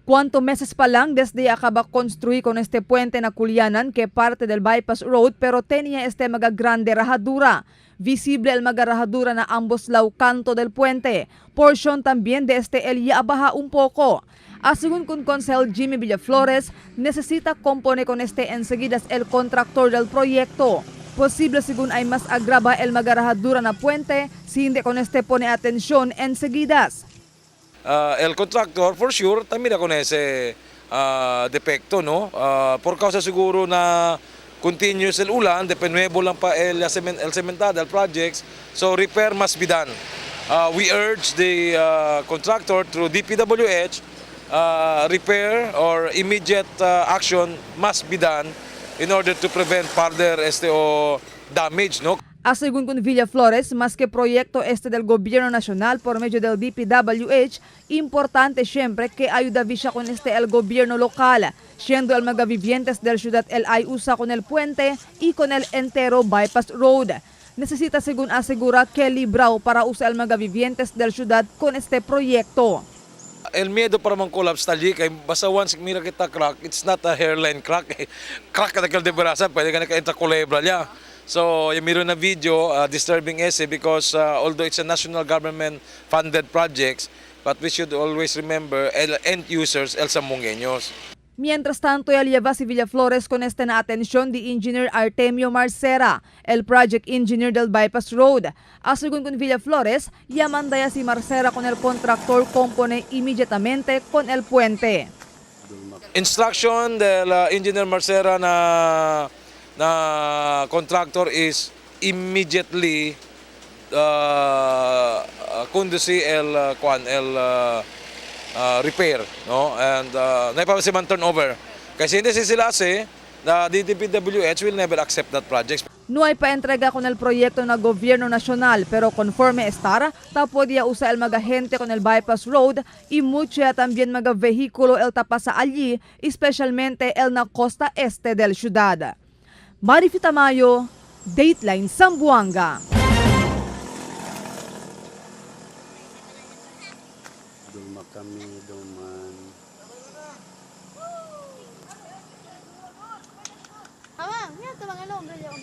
Cuántos meses pa lang desde acaba construir con este puente na Culianan que parte del bypass road pero tenía este mga grande rajadura. Visible el mga rajadura na ambos law canto del puente. Portion también de este Elia abaja un poco. Según con Consel Jimmy Villaflores, necesita compone con este enseguida el contractor del proyecto. Posible según ay mas agrava el mga rajadura na puente si hindi con este pone atención enseguidas. El contractor, for sure, también con ese defecto, ¿no? Por causa seguro na continuous el ulan, de nuevo lang pa el cementada, el projects, so repair must be done. We urge the contractor through DPWH, repair or immediate action must be done in order to prevent further damage, no? Según con Villaflores, más que proyecto del gobierno nacional por medio del DPWH, importante siempre que ayuda visa con el gobierno local, siendo el mga vivientes del ciudad el ay usa con el puente y con el entero bypass road. Necesita según asegura que librao para usar el mga vivientes del ciudad con este proyecto. El miedo para mang-collapse tali kay basta once mira kita crack, it's not a hairline crack. Crack ka de braza, pwede ka na kulebra niya. So, yung meron na video, disturbing because although it's a national government funded projects, but we should always remember end users, el Samungueños. Mientras tanto, ya lleva si Villaflores con na atención de Engineer Artemio Marcera, el project engineer del bypass road. Según con Villaflores, ya manda ya si Marcera con el contractor compone inmediatamente con el puente. Instruction del engineer Marcera na contractor is immediately conduce el repair, no, and naipapasiman turnover kasi hindi sila the DPWH will never accept that project. No hay pa entrega con el proyecto na gobierno nacional pero conforme estar, podía usar el mga gente con el bypass road y mucha también mga vehículo el tapasa allí, especialmente el na costa este del ciudad. Marifi Tamayo, Dateline Zamboanga. Duma kami, duman. Awang, yan, tabang along, ganyan,